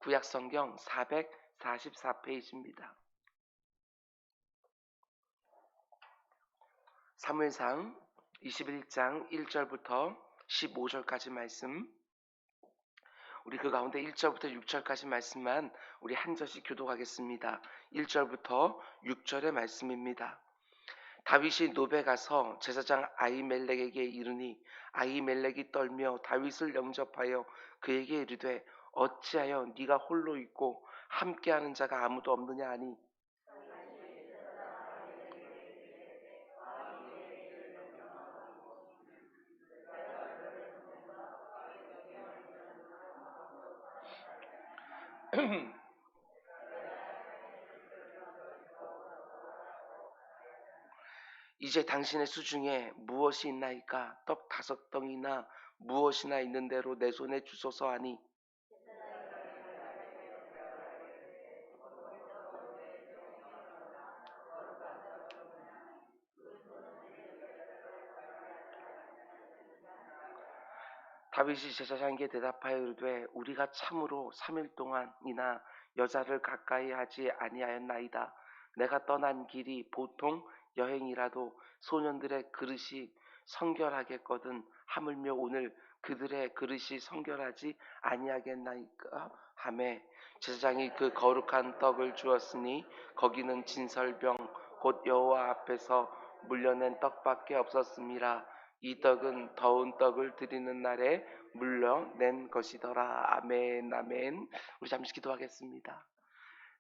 구약성경 444페이지입니다. 사무엘상 21장 1절부터 15절까지 말씀, 우리 그 가운데 1절부터 6절까지 말씀만 우리 한 절씩 교독하겠습니다. 1절부터 6절의 말씀입니다. 다윗이 노베 가서 제사장 아히멜렉에게 이르니 아히멜렉이 떨며 다윗을 영접하여 그에게 이르되 어찌하여 네가 홀로 있고 함께하는 자가 아무도 없느냐 하니 이제 당신의 수중에 무엇이 있나이까? 떡 5덩이나 무엇이나 있는 대로 내 손에 주소서 하니 다윗이 제사장에게 대답하여 이르되 우리가 참으로 3일 동안이나 여자를 가까이 하지 아니하였나이다. 내가 떠난 길이 보통 여행이라도 소년들의 그릇이 성결하겠거든 하물며 오늘 그들의 그릇이 성결하지 아니하겠나이까 하매 제사장이 그 거룩한 떡을 주었으니 거기는 진설병 곧 여호와 앞에서 물려낸 떡밖에 없었음이라. 이 떡은 더운 떡을 드리는 날에 물려낸 것이더라. 아멘, 아멘. 우리 잠시 기도하겠습니다.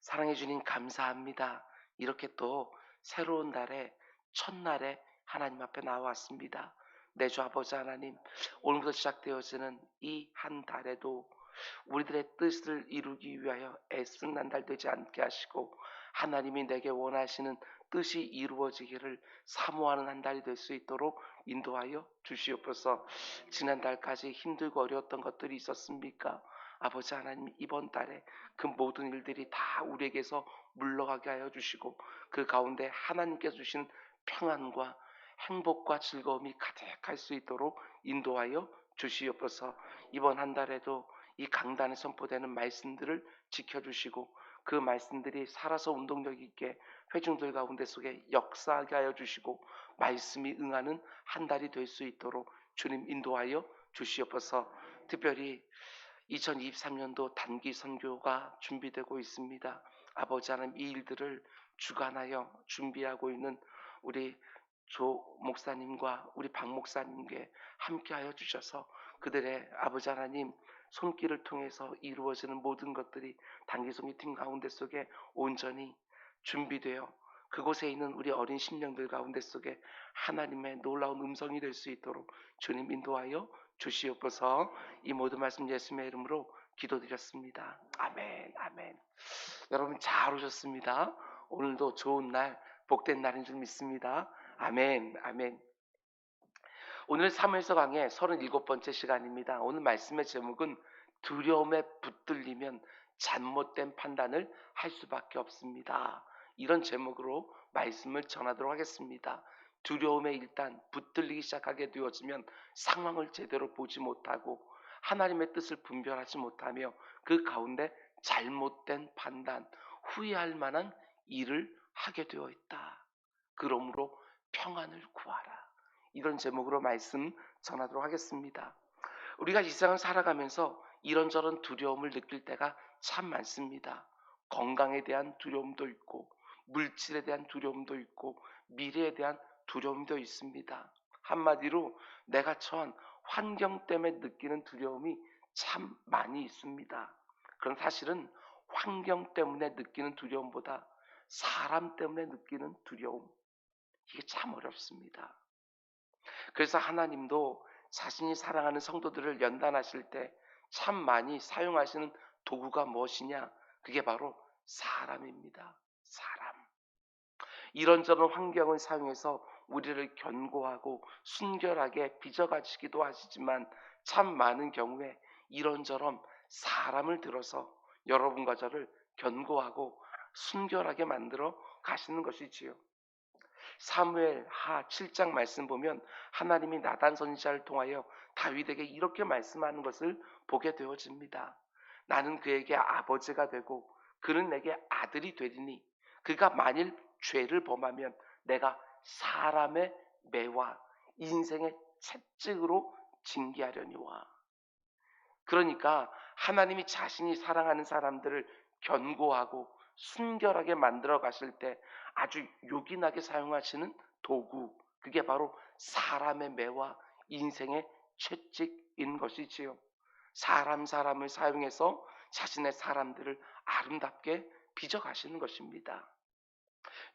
사랑해 주님 감사합니다. 이렇게 또 새로운 달에 첫날에 하나님 앞에 나왔습니다. 내 주 아버지 하나님, 오늘부터 시작되어지는 이 한 달에도 우리들의 뜻을 이루기 위하여 애쓰는 한 달 되지 않게 하시고 하나님이 내게 원하시는 뜻이 이루어지기를 사모하는 한 달이 될 수 있도록 인도하여 주시옵소서. 지난달까지 힘들고 어려웠던 것들이 있었습니까? 아버지 하나님, 이번 달에 그 모든 일들이 다 우리에게서 물러가게 하여 주시고 그 가운데 하나님께서 주신 평안과 행복과 즐거움이 가득할 수 있도록 인도하여 주시옵소서. 이번 한 달에도 이 강단에 선포되는 말씀들을 지켜주시고 그 말씀들이 살아서 운동력 있게 회중들 가운데 속에 역사하게 하여 주시고 말씀이 응하는 한 달이 될 수 있도록 주님 인도하여 주시옵소서. 특별히 2023년도 단기 선교가 준비되고 있습니다. 아버지 하나님, 이 일들을 주관하여 준비하고 있는 우리 조 목사님과 우리 박 목사님께 함께하여 주셔서 그들의 아버지 하나님 손길을 통해서 이루어지는 모든 것들이 단기성 미팅 가운데 속에 온전히 준비되어 그곳에 있는 우리 어린 심령들 가운데 속에 하나님의 놀라운 음성이 될 수 있도록 주님 인도하여 주시옵소서. 이 모든 말씀 예수님의 이름으로 기도드렸습니다. 아멘, 아멘. 여러분 잘 오셨습니다. 오늘도 좋은 날, 복된 날인 줄 믿습니다. 아멘, 아멘. 오늘 사무엘서 강의 37번째 시간입니다. 오늘 말씀의 제목은 두려움에 붙들리면 잘못된 판단을 할 수밖에 없습니다. 이런 제목으로 말씀을 전하도록 하겠습니다. 두려움에 일단 붙들리기 시작하게 되어지면 상황을 제대로 보지 못하고 하나님의 뜻을 분별하지 못하며 그 가운데 잘못된 판단, 후회할 만한 일을 하게 되어 있다. 그러므로 평안을 구하라. 이런 제목으로 말씀 전하도록 하겠습니다. 우리가 이 세상을 살아가면서 이런저런 두려움을 느낄 때가 참 많습니다. 건강에 대한 두려움도 있고 물질에 대한 두려움도 있고 미래에 대한 두려움도 있습니다. 한마디로 내가 처한 환경 때문에 느끼는 두려움이 참 많이 있습니다. 그럼 사실은 환경 때문에 느끼는 두려움보다 사람 때문에 느끼는 두려움, 이게 참 어렵습니다. 그래서 하나님도 자신이 사랑하는 성도들을 연단하실 때 참 많이 사용하시는 도구가 무엇이냐? 그게 바로 사람입니다. 사람. 이런저런 환경을 사용해서 우리를 견고하고 순결하게 빚어가시기도 하시지만 참 많은 경우에 이런저런 사람을 들어서 여러분과 저를 견고하고 순결하게 만들어 가시는 것이지요. 사무엘 하 7장 말씀 보면 하나님이 나단 선지자를 통하여 다윗에게 이렇게 말씀하는 것을 보게 되어집니다. 나는 그에게 아버지가 되고 그는 내게 아들이 되리니 그가 만일 죄를 범하면 내가 사람의 매와 인생의 채찍으로 징계하려니와. 그러니까 하나님이 자신이 사랑하는 사람들을 견고하고 순결하게 만들어 가실 때 아주 요긴하게 사용하시는 도구, 그게 바로 사람의 매와 인생의 채찍인 것이지요. 사람을 사용해서 자신의 사람들을 아름답게 빚어가시는 것입니다.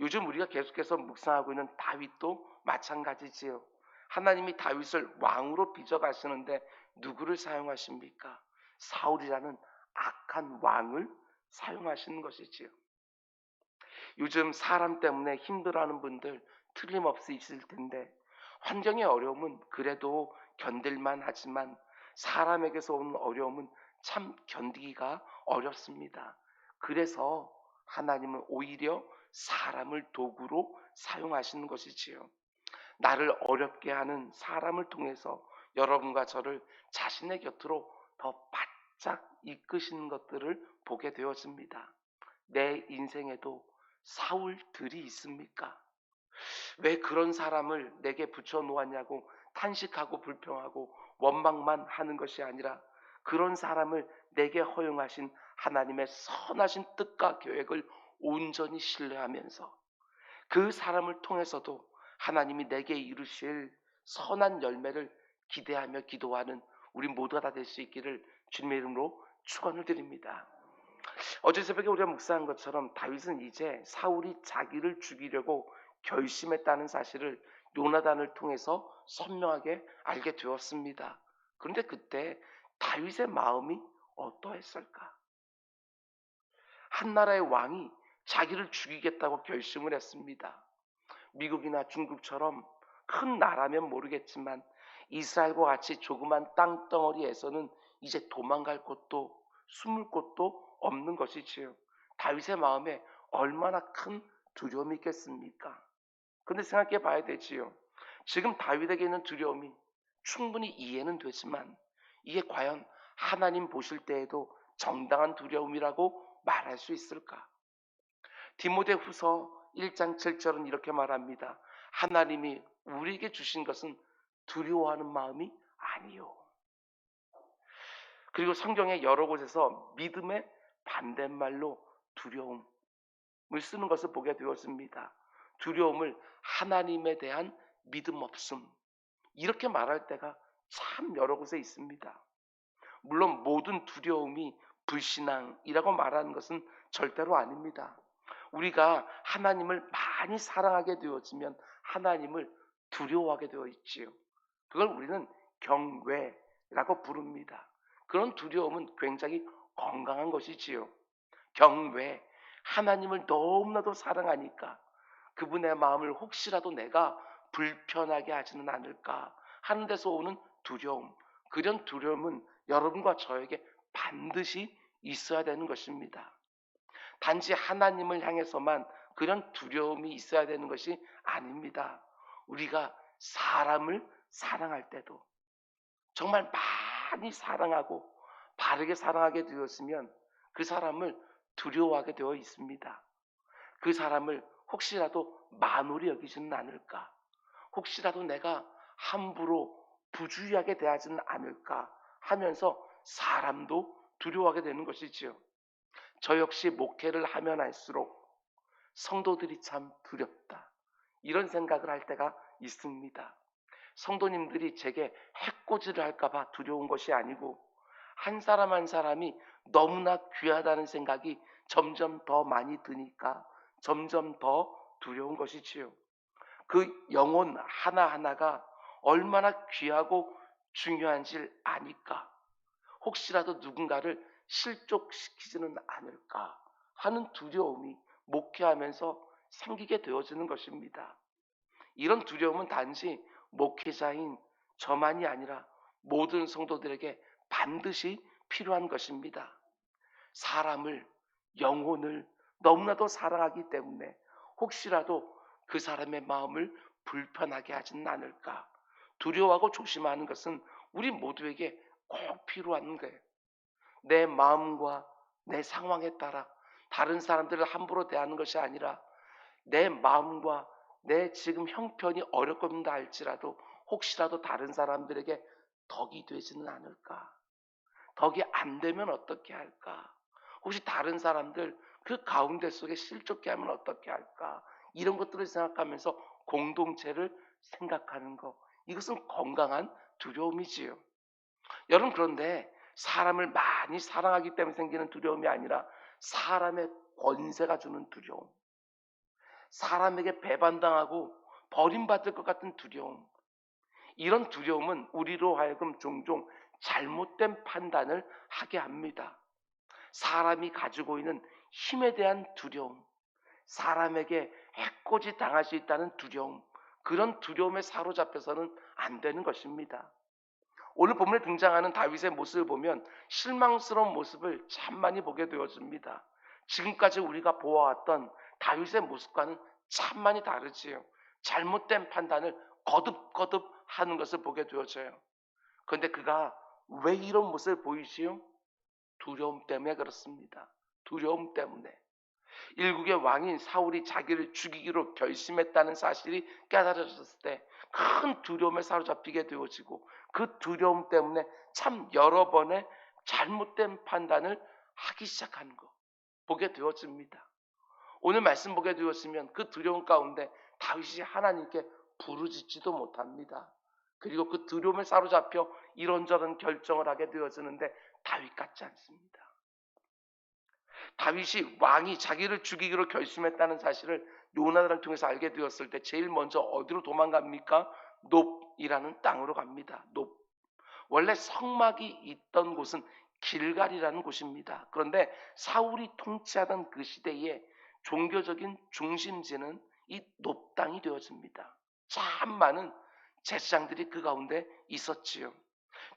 요즘 우리가 계속해서 묵상하고 있는 다윗도 마찬가지지요. 하나님이 다윗을 왕으로 빚어가시는데 누구를 사용하십니까? 사울이라는 악한 왕을 사용하시는 것이지요. 요즘 사람 때문에 힘들어하는 분들 틀림없이 있을 텐데, 환경의 어려움은 그래도 견딜만 하지만 사람에게서 오는 어려움은 참 견디기가 어렵습니다. 그래서 하나님은 오히려 사람을 도구로 사용하시는 것이지요. 나를 어렵게 하는 사람을 통해서 여러분과 저를 자신의 곁으로 더 바짝 이끄시는 것들을 보게 되어집니다. 내 인생에도 사울들이 있습니까? 왜 그런 사람을 내게 붙여 놓았냐고 탄식하고 불평하고 원망만 하는 것이 아니라, 그런 사람을 내게 허용하신 하나님의 선하신 뜻과 계획을 온전히 신뢰하면서 그 사람을 통해서도 하나님이 내게 이루실 선한 열매를 기대하며 기도하는 우리 모두가 다 될 수 있기를 주님의 이름으로 축원을 드립니다. 어제 새벽에 우리가 묵상한 것처럼 다윗은 이제 사울이 자기를 죽이려고 결심했다는 사실을 요나단을 통해서 선명하게 알게 되었습니다. 그런데 그때 다윗의 마음이 어떠했을까? 한 나라의 왕이 자기를 죽이겠다고 결심을 했습니다. 미국이나 중국처럼 큰 나라면 모르겠지만 이스라엘과 같이 조그만 땅덩어리에서는 이제 도망갈 곳도 숨을 곳도 없는 것이지요. 다윗의 마음에 얼마나 큰 두려움이 있겠습니까? 근데 생각해 봐야 되지요. 지금 다윗에게 있는 두려움이 충분히 이해는 되지만 이게 과연 하나님 보실 때에도 정당한 두려움이라고 말할 수 있을까? 디모데후서 1장 7절은 이렇게 말합니다. 하나님이 우리에게 주신 것은 두려워하는 마음이 아니요. 그리고 성경의 여러 곳에서 믿음의 반대말로 두려움을 쓰는 것을 보게 되었습니다. 두려움을 하나님에 대한 믿음 없음, 이렇게 말할 때가 참 여러 곳에 있습니다. 물론 모든 두려움이 불신앙이라고 말하는 것은 절대로 아닙니다. 우리가 하나님을 많이 사랑하게 되어지면 하나님을 두려워하게 되어 있지요. 그걸 우리는 경외라고 부릅니다. 그런 두려움은 굉장히 건강한 것이지요. 경외, 하나님을 너무나도 사랑하니까 그분의 마음을 혹시라도 내가 불편하게 하지는 않을까 하는 데서 오는 두려움, 그런 두려움은 여러분과 저에게 반드시 있어야 되는 것입니다. 단지 하나님을 향해서만 그런 두려움이 있어야 되는 것이 아닙니다. 우리가 사람을 사랑할 때도 정말 많이 사랑하고 바르게 사랑하게 되었으면 그 사람을 두려워하게 되어 있습니다. 그 사람을 혹시라도 만홀히 여기지는 않을까? 혹시라도 내가 함부로 부주의하게 대하지는 않을까 하면서 사람도 두려워하게 되는 것이지요. 저 역시 목회를 하면 할수록 성도들이 참 두렵다, 이런 생각을 할 때가 있습니다. 성도님들이 제게 해코지를 할까봐 두려운 것이 아니고 한 사람 한 사람이 너무나 귀하다는 생각이 점점 더 많이 드니까 점점 더 두려운 것이지요. 그 영혼 하나하나가 얼마나 귀하고 중요한지를 아니까 혹시라도 누군가를 실족시키지는 않을까 하는 두려움이 목회하면서 생기게 되어지는 것입니다. 이런 두려움은 단지 목회자인 저만이 아니라 모든 성도들에게 반드시 필요한 것입니다. 사람을, 영혼을 너무나도 사랑하기 때문에 혹시라도 그 사람의 마음을 불편하게 하지는 않을까 두려워하고 조심하는 것은 우리 모두에게 꼭 필요한 거예요. 내 마음과 내 상황에 따라 다른 사람들을 함부로 대하는 것이 아니라 내 마음과 내 지금 형편이 어렵다 할지라도 혹시라도 다른 사람들에게 덕이 되지는 않을까? 덕이 안 되면 어떻게 할까? 혹시 다른 사람들 그 가운데 속에 실족해 하면 어떻게 할까? 이런 것들을 생각하면서 공동체를 생각하는 것. 이것은 건강한 두려움이지요. 여러분, 그런데 사람을 많이 사랑하기 때문에 생기는 두려움이 아니라 사람의 권세가 주는 두려움, 사람에게 배반당하고 버림받을 것 같은 두려움, 이런 두려움은 우리로 하여금 종종 잘못된 판단을 하게 합니다. 사람이 가지고 있는 힘에 대한 두려움, 사람에게 해코지 당할 수 있다는 두려움, 그런 두려움에 사로잡혀서는 안 되는 것입니다. 오늘 본문에 등장하는 다윗의 모습을 보면 실망스러운 모습을 참 많이 보게 되어집니다. 지금까지 우리가 보아왔던 다윗의 모습과는 참 많이 다르지요. 잘못된 판단을 거듭거듭 하는 것을 보게 되어져요. 그런데 그가 왜 이런 모습을 보이지요? 두려움 때문에 그렇습니다. 두려움 때문에. 일국의 왕인 사울이 자기를 죽이기로 결심했다는 사실이 깨달아졌을 때 큰 두려움에 사로잡히게 되어지고 그 두려움 때문에 참 여러 번의 잘못된 판단을 하기 시작하는 거 보게 되어집니다. 오늘 말씀 보게 되었으면 그 두려움 가운데 다윗이 하나님께 부르짖지도 못합니다. 그리고 그 두려움에 사로잡혀 이런저런 결정을 하게 되어지는데 다윗 같지 않습니다. 다윗이 왕이 자기를 죽이기로 결심했다는 사실을 요나단을 통해서 알게 되었을 때 제일 먼저 어디로 도망갑니까? 놉이라는 땅으로 갑니다. 놉. 원래 성막이 있던 곳은 길갈이라는 곳입니다. 그런데 사울이 통치하던 그 시대에 종교적인 중심지는 이 놉 땅이 되어집니다. 참 많은 제사장들이 그 가운데 있었지요.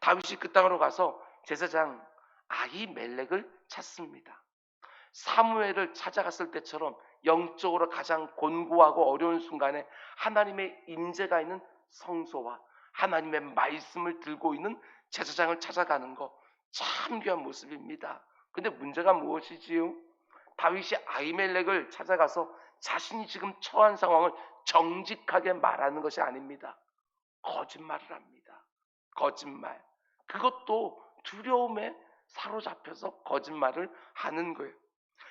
다윗이 그 땅으로 가서 제사장 아히멜렉을 찾습니다. 사무엘을 찾아갔을 때처럼 영적으로 가장 곤고하고 어려운 순간에 하나님의 임재가 있는 성소와 하나님의 말씀을 들고 있는 제사장을 찾아가는 거 참 귀한 모습입니다. 근데 문제가 무엇이지요? 다윗이 아히멜렉을 찾아가서 자신이 지금 처한 상황을 정직하게 말하는 것이 아닙니다. 거짓말을 합니다. 거짓말. 그것도 두려움에 사로잡혀서 거짓말을 하는 거예요.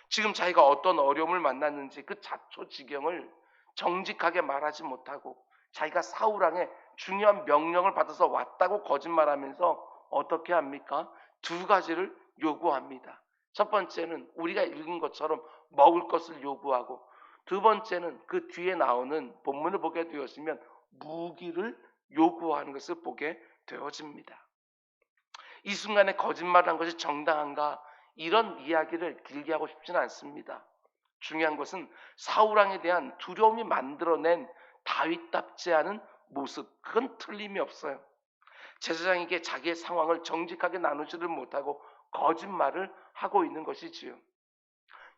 지금 자기가 어떤 어려움을 만났는지 그 자초지경을 정직하게 말하지 못하고 자기가 사울왕의 중요한 명령을 받아서 왔다고 거짓말하면서 어떻게 합니까? 두 가지를 요구합니다. 첫 번째는 우리가 읽은 것처럼 먹을 것을 요구하고 두 번째는 그 뒤에 나오는 본문을 보게 되었으면 무기를 요구하는 것을 보게 되어집니다. 이 순간에 거짓말을 한 것이 정당한가? 이런 이야기를 길게 하고 싶지는 않습니다. 중요한 것은 사울왕에 대한 두려움이 만들어낸 다윗답지 않은 모습, 그건 틀림이 없어요. 제사장에게 자기의 상황을 정직하게 나누지를 못하고 거짓말을 하고 있는 것이지요.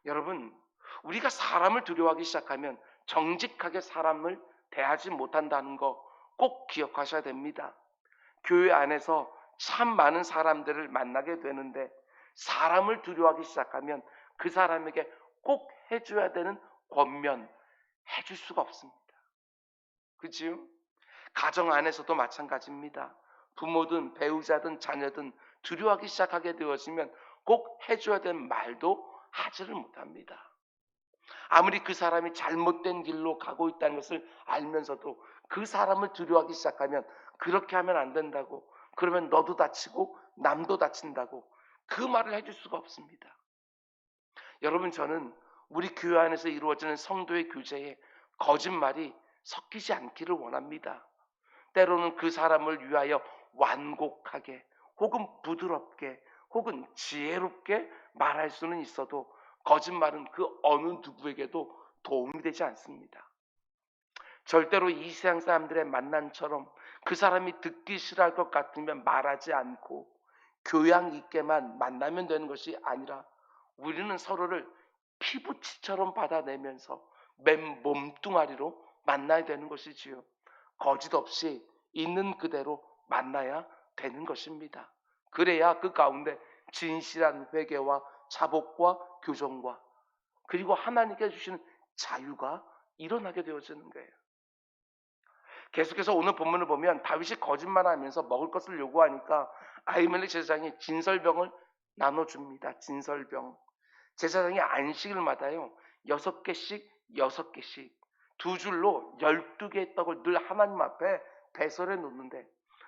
여러분, 우리가 사람을 두려워하기 시작하면 정직하게 사람을 대하지 못한다는 거 꼭 기억하셔야 됩니다. 교회 안에서 참 많은 사람들을 만나게 되는데 사람을 두려워하기 시작하면 그 사람에게 꼭 해줘야 되는 권면 해줄 수가 없습니다. 그치요? 가정 안에서도 마찬가지입니다. 부모든 배우자든 자녀든 두려워하기 시작하게 되어지면 꼭 해줘야 되는 말도 하지를 못합니다. 아무리 그 사람이 잘못된 길로 가고 있다는 것을 알면서도 그 사람을 두려워하기 시작하면 그렇게 하면 안 된다고, 그러면 너도 다치고 남도 다친다고 그 말을 해줄 수가 없습니다. 여러분, 저는 우리 교회 안에서 이루어지는 성도의 교제에 거짓말이 섞이지 않기를 원합니다. 때로는 그 사람을 위하여 완곡하게 혹은 부드럽게 혹은 지혜롭게 말할 수는 있어도 거짓말은 그 어느 누구에게도 도움이 되지 않습니다. 절대로 이 세상 사람들의 만남처럼 그 사람이 듣기 싫어할 것 같으면 말하지 않고 교양 있게만 만나면 되는 것이 아니라 우리는 서로를 피부치처럼 받아내면서 맨 몸뚱아리로 만나야 되는 것이지요. 거짓 없이 있는 그대로 만나야 되는 것입니다. 그래야 그 가운데 진실한 회개와 자복과 교정과 그리고 하나님께 주시는 자유가 일어나게 되어지는 거예요. 계속해서 오늘 본문을 보면 다윗이 거짓말하면서 먹을 것을 요구하니까 아히멜렉 제사장이 진설병을 나눠줍니다. 진설병. 제사장이 안식일마다요 6개씩 6개씩 두 줄로 12개의 떡을 늘 하나님 앞에 배설해 놓는데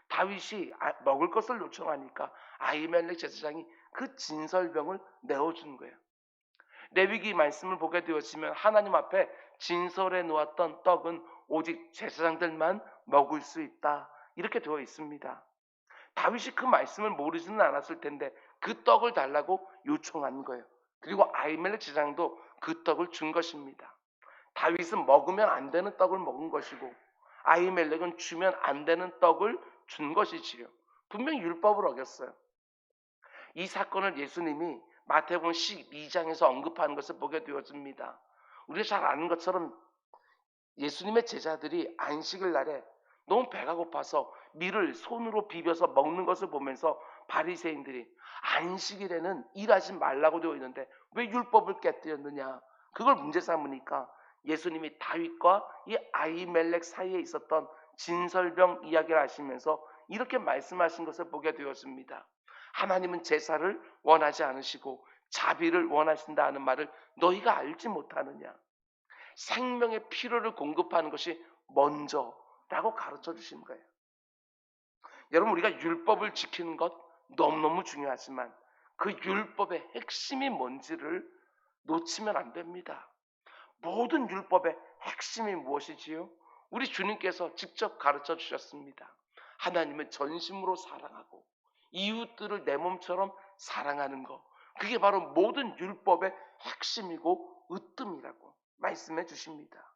다윗이 먹을 것을 요청하니까 아히멜렉 제사장이 그 진설병을 내어주는 거예요. 레위기 말씀을 보게 되었으면 하나님 앞에 진설해 놓았던 떡은 오직 제사장들만 먹을 수 있다. 이렇게 되어 있습니다. 다윗이 그 말씀을 모르지는 않았을 텐데 그 떡을 달라고 요청한 거예요. 그리고 아히멜렉 제사장도 그 떡을 준 것입니다. 다윗은 먹으면 안 되는 떡을 먹은 것이고 아히멜렉은 주면 안 되는 떡을 준 것이지요. 분명히 율법을 어겼어요. 이 사건을 예수님이 마태복음 12장에서 언급하는 것을 보게 되었습니다. 우리가 잘 아는 것처럼 예수님의 제자들이 안식일 날에 너무 배가 고파서 밀을 손으로 비벼서 먹는 것을 보면서 바리새인들이 안식일에는 일하지 말라고 되어 있는데 왜 율법을 깨뜨렸느냐, 그걸 문제 삼으니까 예수님이 다윗과 이 아히멜렉 사이에 있었던 진설병 이야기를 하시면서 이렇게 말씀하신 것을 보게 되었습니다. 하나님은 제사를 원하지 않으시고 자비를 원하신다 하는 말을 너희가 알지 못하느냐. 생명의 필요를 공급하는 것이 먼저라고 가르쳐 주신 거예요. 여러분, 우리가 율법을 지키는 것 너무너무 중요하지만 그 율법의 핵심이 뭔지를 놓치면 안 됩니다. 모든 율법의 핵심이 무엇이지요? 우리 주님께서 직접 가르쳐 주셨습니다. 하나님을 전심으로 사랑하고 이웃들을 내 몸처럼 사랑하는 것, 그게 바로 모든 율법의 핵심이고 으뜸이라고 말씀해 주십니다.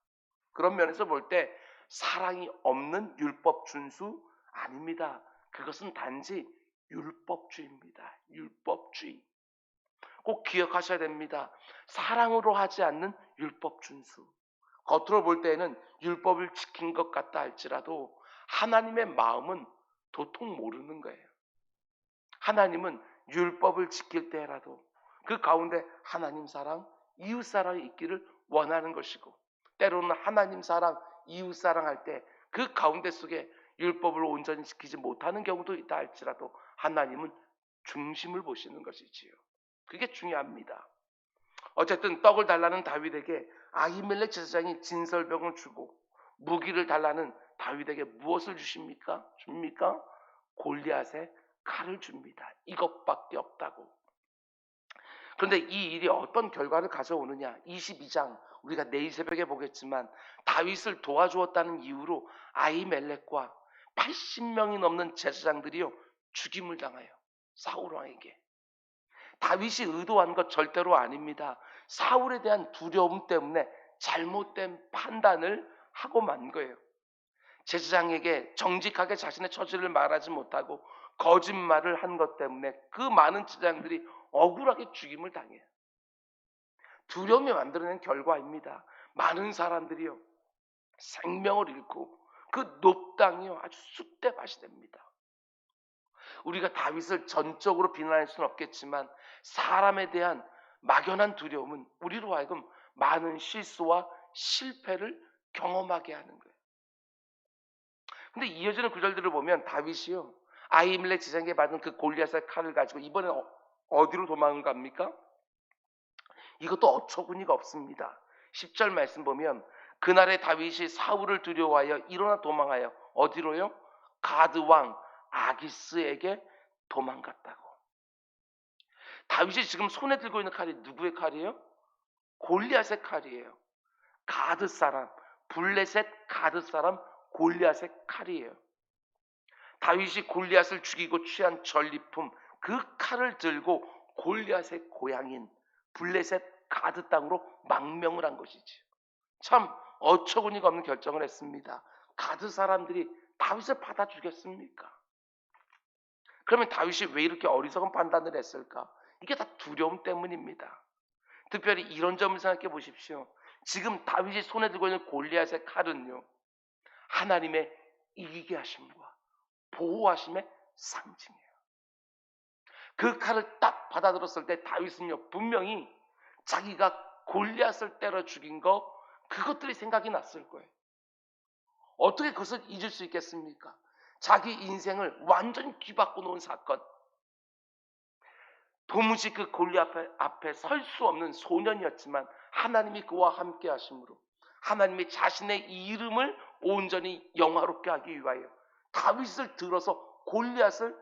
그런 면에서 볼 때 사랑이 없는 율법 준수 아닙니다. 그것은 단지 율법주의입니다. 율법주의. 꼭 기억하셔야 됩니다. 사랑으로 하지 않는 율법 준수. 겉으로 볼 때는 율법을 지킨 것 같다 할지라도 하나님의 마음은 도통 모르는 거예요. 하나님은 율법을 지킬 때라도 그 가운데 하나님 사랑, 이웃 사랑이 있기를 원하는 것이고, 때로는 하나님 사랑, 이웃 사랑할 때 그 가운데 속에 율법을 온전히 지키지 못하는 경우도 있다 할지라도 하나님은 중심을 보시는 것이지요. 그게 중요합니다. 어쨌든 떡을 달라는 다윗에게 아히멜렉 제사장이 진설병을 주고 무기를 달라는 다윗에게 무엇을 주십니까? 골리앗의 칼을 줍니다. 이것밖에 없다고. 그런데 이 일이 어떤 결과를 가져오느냐? 22장 우리가 내일 새벽에 보겠지만 다윗을 도와주었다는 이유로 아히멜렉과 80명이 넘는 제사장들이요 죽임을 당해요. 사울 왕에게. 다윗이 의도한 것 절대로 아닙니다. 사울에 대한 두려움 때문에 잘못된 판단을 하고 만 거예요. 제사장에게 정직하게 자신의 처지를 말하지 못하고 거짓말을 한 것 때문에 그 많은 제사장들이 억울하게 죽임을 당해요. 두려움이 만들어낸 결과입니다. 많은 사람들이요 생명을 잃고 그 높당이요 아주 쑥대밭이 됩니다. 우리가 다윗을 전적으로 비난할 수는 없겠지만 사람에 대한 막연한 두려움은 우리로 하여금 많은 실수와 실패를 경험하게 하는 거예요. 근데 이어지는 구절들을 보면 다윗이요 아히멜렉 제사장에게 받은 그 골리앗의 칼을 가지고 이번에 어디로 도망을 갑니까? 이것도 어처구니가 없습니다. 10절 말씀 보면 그날에 다윗이 사울을 두려워하여 일어나 도망하여 어디로요? 가드 왕 아기스에게 도망갔다고. 다윗이 지금 손에 들고 있는 칼이 누구의 칼이에요? 골리앗의 칼이에요. 가드 사람, 블레셋 가드 사람 골리앗의 칼이에요. 다윗이 골리앗을 죽이고 취한 전리품 그 칼을 들고 골리앗의 고향인 블레셋 가드 땅으로 망명을 한 것이지. 참 어처구니가 없는 결정을 했습니다. 가드 사람들이 다윗을 받아 주겠습니까? 그러면 다윗이 왜 이렇게 어리석은 판단을 했을까? 이게 다 두려움 때문입니다. 특별히 이런 점을 생각해 보십시오. 지금 다윗이 손에 들고 있는 골리앗의 칼은요 하나님의 이기게 하심과 보호하심의 상징이에요. 그 칼을 딱 받아들었을 때 다윗은요, 분명히 자기가 골리앗을 때려 죽인 거, 그것들이 생각이 났을 거예요. 어떻게 그것을 잊을 수 있겠습니까? 자기 인생을 완전히 뒤바꿔 놓은 사건. 도무지 그 골리앗 앞에 설 수 없는 소년이었지만 하나님이 그와 함께 하심으로 하나님이 자신의 이름을 온전히 영화롭게 하기 위하여 다윗을 들어서 골리앗을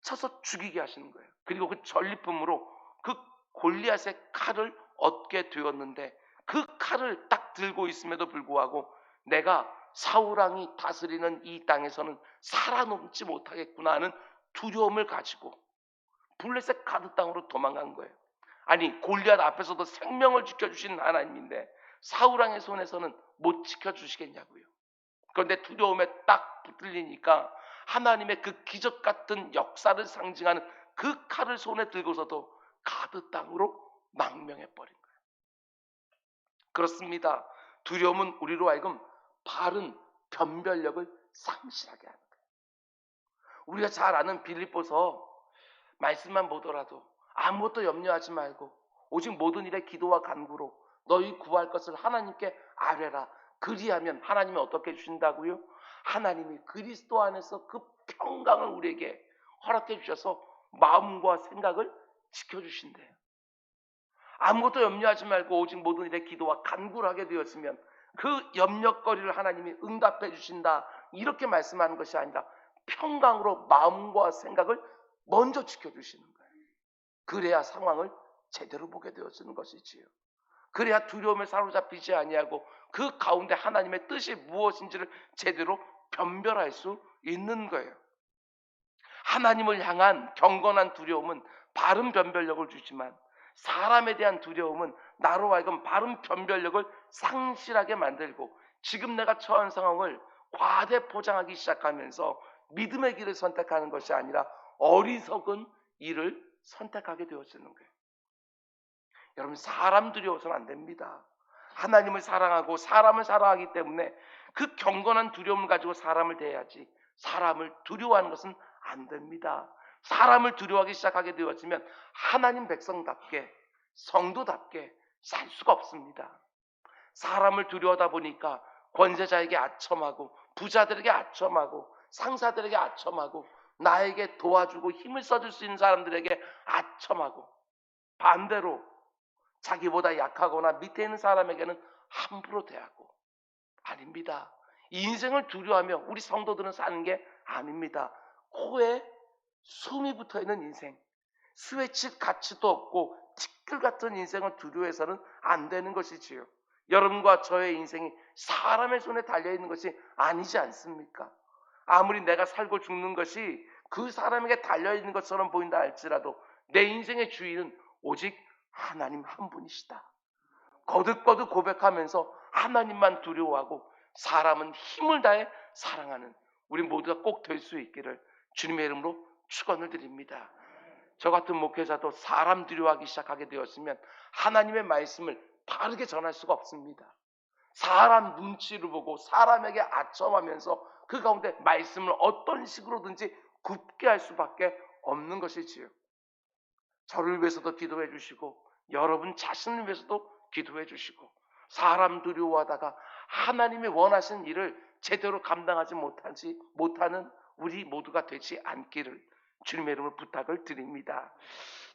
쳐서 죽이게 하시는 거예요. 그리고 그 전리품으로 그 골리앗의 칼을 얻게 되었는데, 그 칼을 딱 들고 있음에도 불구하고 내가 사울 왕이 다스리는 이 땅에서는 살아남지 못하겠구나 하는 두려움을 가지고 블레셋 가드 땅으로 도망간 거예요. 아니, 골리앗 앞에서도 생명을 지켜주신 하나님인데 사울 왕의 손에서는 못 지켜주시겠냐고요. 그런데 두려움에 딱 붙들리니까 하나님의 그 기적 같은 역사를 상징하는 그 칼을 손에 들고서도 가드 땅으로 망명해버린 거예요. 그렇습니다. 두려움은 우리로 하여금 바른 변별력을 상실하게 하는 거예요. 우리가 잘 아는 빌립보서 말씀만 보더라도 아무것도 염려하지 말고 오직 모든 일에 기도와 간구로 너희 구할 것을 하나님께 아뢰라. 그리하면 하나님이 어떻게 해주신다고요? 하나님이 그리스도 안에서 그 평강을 우리에게 허락해 주셔서 마음과 생각을 지켜주신대요. 아무것도 염려하지 말고 오직 모든 일에 기도와 간구를 하게 되었으면 그 염려거리를 하나님이 응답해 주신다, 이렇게 말씀하는 것이 아니라 평강으로 마음과 생각을 먼저 지켜주시는 거예요. 그래야 상황을 제대로 보게 되어지는 것이지요. 그래야 두려움에 사로잡히지 아니하고 그 가운데 하나님의 뜻이 무엇인지를 제대로 변별할 수 있는 거예요. 하나님을 향한 경건한 두려움은 바른 변별력을 주지만 사람에 대한 두려움은 나로 하여금 바른 변별력을 상실하게 만들고 지금 내가 처한 상황을 과대 포장하기 시작하면서 믿음의 길을 선택하는 것이 아니라 어리석은 일을 선택하게 되어지는 거예요. 여러분, 사람 두려워서는 안 됩니다. 하나님을 사랑하고 사람을 사랑하기 때문에 그 경건한 두려움을 가지고 사람을 대해야지 사람을 두려워하는 것은 안 됩니다. 사람을 두려워하기 시작하게 되어지면 하나님 백성답게, 성도답게 살 수가 없습니다. 사람을 두려워하다 보니까 권세자에게 아첨하고 부자들에게 아첨하고 상사들에게 아첨하고 나에게 도와주고 힘을 써줄 수 있는 사람들에게 아첨하고, 반대로 자기보다 약하거나 밑에 있는 사람에게는 함부로 대하고. 아닙니다. 이 인생을 두려워하며 우리 성도들은 사는 게 아닙니다. 코에 숨이 붙어있는 인생, 스웨치 가치도 없고 티끌 같은 인생을 두려워해서는 안 되는 것이지요. 여러분과 저의 인생이 사람의 손에 달려있는 것이 아니지 않습니까? 아무리 내가 살고 죽는 것이 그 사람에게 달려있는 것처럼 보인다 할지라도 내 인생의 주인은 오직 하나님 한 분이시다. 거듭거듭 고백하면서 하나님만 두려워하고 사람은 힘을 다해 사랑하는 우리 모두가 꼭 될 수 있기를 주님의 이름으로 축원을 드립니다. 저 같은 목회자도 사람 두려워하기 시작하게 되었으면 하나님의 말씀을 바르게 전할 수가 없습니다. 사람 눈치를 보고 사람에게 아첨하면서 그 가운데 말씀을 어떤 식으로든지 굽게 할 수밖에 없는 것이지요. 저를 위해서도 기도해 주시고 여러분 자신을 위해서도 기도해 주시고, 사람 두려워하다가 하나님이 원하시는 일을 제대로 감당하지 못하는 우리 모두가 되지 않기를 주님의 이름으로 부탁을 드립니다.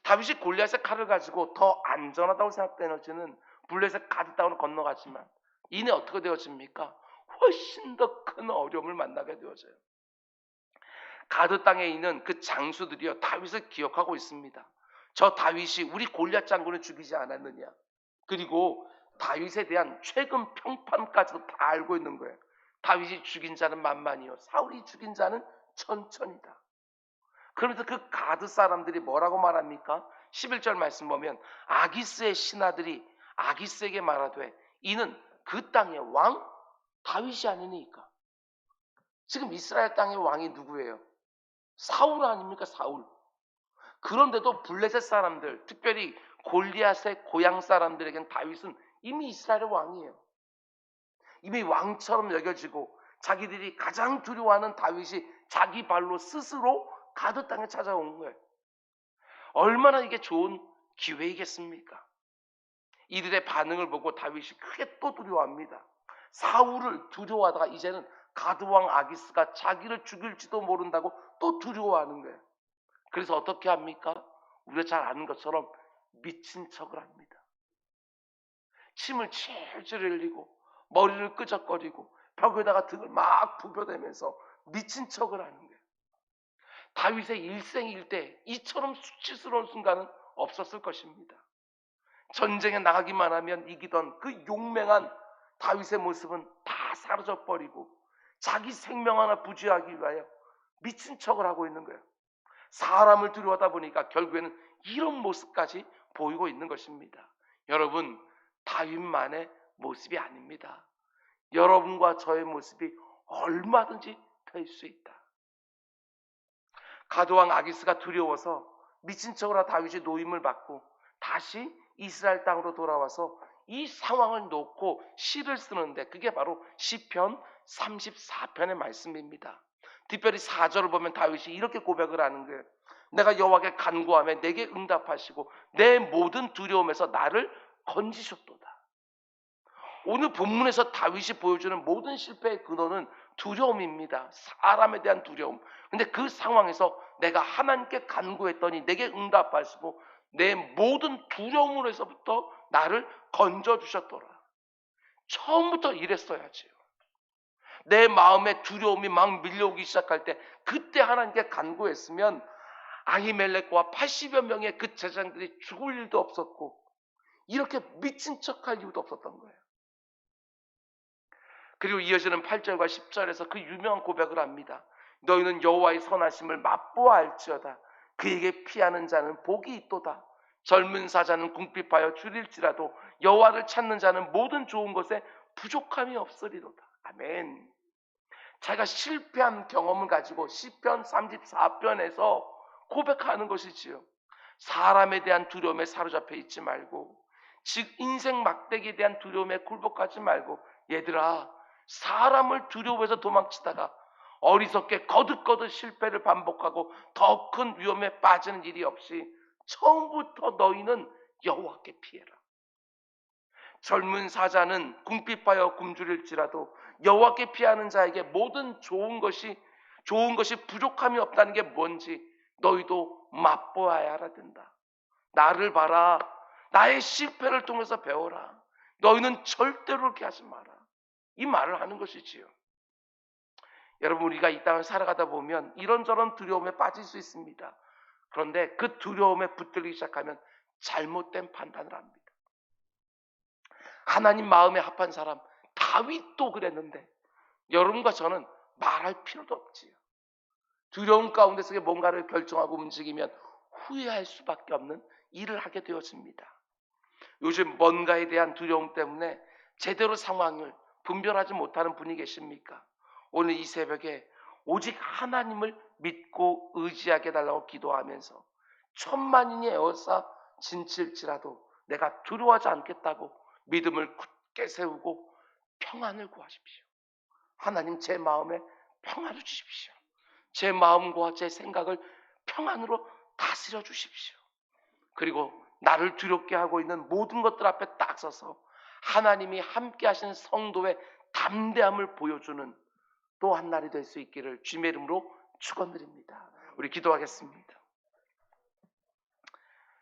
다윗이 골리앗의 칼을 가지고 더 안전하다고 생각되어지는 블레셋 가드 땅으로 건너가지만 이내 어떻게 되어집니까? 훨씬 더 큰 어려움을 만나게 되어져요. 가드 땅에 있는 그 장수들이요, 다윗을 기억하고 있습니다. 저 다윗이 우리 골리앗 장군을 죽이지 않았느냐, 그리고 다윗에 대한 최근 평판까지도 다 알고 있는 거예요. 다윗이 죽인 자는 만만이요 사울이 죽인 자는 천천이다. 그러면서 그 가드 사람들이 뭐라고 말합니까? 11절 말씀 보면 아기스의 신하들이 아기스에게 말하되 이는 그 땅의 왕 다윗이 아니니까. 지금 이스라엘 땅의 왕이 누구예요? 사울 아닙니까? 사울. 그런데도 블레셋 사람들, 특별히 골리앗의 고향 사람들에겐 다윗은 이미 이스라엘의 왕이에요. 이미 왕처럼 여겨지고 자기들이 가장 두려워하는 다윗이 자기 발로 스스로 가드 땅에 찾아온 거예요. 얼마나 이게 좋은 기회이겠습니까? 이들의 반응을 보고 다윗이 크게 또 두려워합니다. 사울을 두려워하다가 이제는 가드왕 아기스가 자기를 죽일지도 모른다고 또 두려워하는 거예요. 그래서 어떻게 합니까? 우리가 잘 아는 것처럼 미친 척을 합니다. 침을 질질 흘리고 머리를 끄적거리고 벽에다가 등을 막 부벼대면서 미친 척을 하는 거예요. 다윗의 일생일대 이처럼 수치스러운 순간은 없었을 것입니다. 전쟁에 나가기만 하면 이기던 그 용맹한 다윗의 모습은 다 사라져버리고 자기 생명 하나 부지하기 위하여 미친 척을 하고 있는 거예요. 사람을 두려워하다 보니까 결국에는 이런 모습까지 보이고 있는 것입니다. 여러분, 다윗만의 모습이 아닙니다. 여러분과 저의 모습이 얼마든지 될 수 있다. 가드왕 아기스가 두려워서 미친 척으로 다윗이 노임을 받고 다시 이스라엘 땅으로 돌아와서 이 상황을 놓고 시를 쓰는데 그게 바로 시편 34편의 말씀입니다. 특별히 4절을 보면 다윗이 이렇게 고백을 하는 거예요. 내가 여호와께 간구하며 내게 응답하시고 내 모든 두려움에서 나를 건지셨도다. 오늘 본문에서 다윗이 보여주는 모든 실패의 근원은 두려움입니다. 사람에 대한 두려움. 근데 그 상황에서 내가 하나님께 간구했더니 내게 응답하시고 내 모든 두려움으로서부터 나를 건져주셨더라. 처음부터 이랬어야지요. 내 마음에 두려움이 막 밀려오기 시작할 때 그때 하나님께 간구했으면 아히멜렉과 80여 명의 그 제사장들이 죽을 일도 없었고 이렇게 미친 척할 이유도 없었던 거예요. 그리고 이어지는 8절과 10절에서 그 유명한 고백을 합니다. 너희는 여호와의 선하심을 맛보아할지어다. 그에게 피하는 자는 복이 있도다. 젊은 사자는 궁핍하여 줄일지라도 여호와를 찾는 자는 모든 좋은 것에 부족함이 없으리로다. 아멘. 자기가 실패한 경험을 가지고 시편 34편에서 고백하는 것이지요. 사람에 대한 두려움에 사로잡혀 있지 말고 즉 인생 막대기에 대한 두려움에 굴복하지 말고 얘들아 사람을 두려워해서 도망치다가 어리석게 거듭거듭 실패를 반복하고 더 큰 위험에 빠지는 일이 없이 처음부터 너희는 여호와께 피해라. 젊은 사자는 궁핍하여 굶주릴지라도 여호와께 피하는 자에게 모든 좋은 것이 부족함이 없다는 게 뭔지 너희도 맛보아야 알아듣는다. 나를 봐라. 나의 실패를 통해서 배워라. 너희는 절대로 그렇게 하지 마라. 이 말을 하는 것이지요. 여러분, 우리가 이 땅을 살아가다 보면 이런저런 두려움에 빠질 수 있습니다. 그런데 그 두려움에 붙들기 시작하면 잘못된 판단을 합니다. 하나님 마음에 합한 사람 다윗도 그랬는데 여러분과 저는 말할 필요도 없지요. 두려움 가운데서 뭔가를 결정하고 움직이면 후회할 수밖에 없는 일을 하게 되었습니다. 요즘 뭔가에 대한 두려움 때문에 제대로 상황을 분별하지 못하는 분이 계십니까? 오늘 이 새벽에 오직 하나님을 믿고 의지하게 달라고 기도하면서 천만인이 에워싸 진칠지라도 내가 두려워하지 않겠다고 믿음을 굳게 세우고 평안을 구하십시오. 하나님, 제 마음에 평안을 주십시오. 제 마음과 제 생각을 평안으로 다스려 주십시오. 그리고 나를 두렵게 하고 있는 모든 것들 앞에 딱 서서 하나님이 함께 하시는 성도의 담대함을 보여주는 또 한 날이 될 수 있기를 주님의 이름으로 축원드립니다. 우리 기도하겠습니다.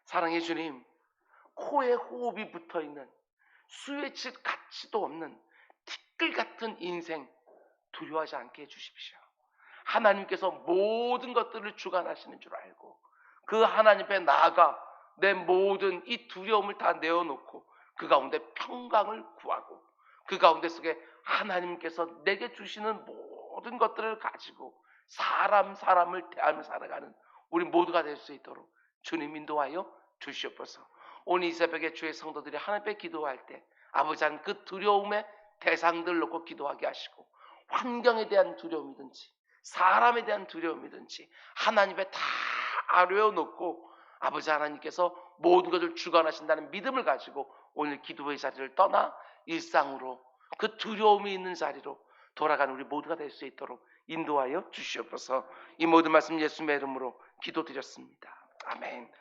사랑의 주님, 코에 호흡이 붙어있는 수혜칠 가치도 없는 티끌 같은 인생 두려워하지 않게 해주십시오. 하나님께서 모든 것들을 주관하시는 줄 알고 그 하나님 앞에 나아가 내 모든 이 두려움을 다 내어놓고 그 가운데 평강을 구하고 그 가운데 속에 하나님께서 내게 주시는 모든 것들을 가지고 사람을 대하며 살아가는 우리 모두가 될 수 있도록 주님 인도하여 주시옵소서. 오늘 이 새벽에 주의 성도들이 하나님 앞에 기도할 때 아버지 하나님 그 두려움의 대상들 놓고 기도하게 하시고 환경에 대한 두려움이든지 사람에 대한 두려움이든지 하나님 앞에 다 아뢰어놓고 아버지 하나님께서 모든 것을 주관하신다는 믿음을 가지고 오늘 기도의 자리를 떠나 일상으로 그 두려움이 있는 자리로 돌아가는 우리 모두가 될 수 있도록 인도하여 주시옵소서. 이 모든 말씀 예수님의 이름으로 기도드렸습니다. 아멘.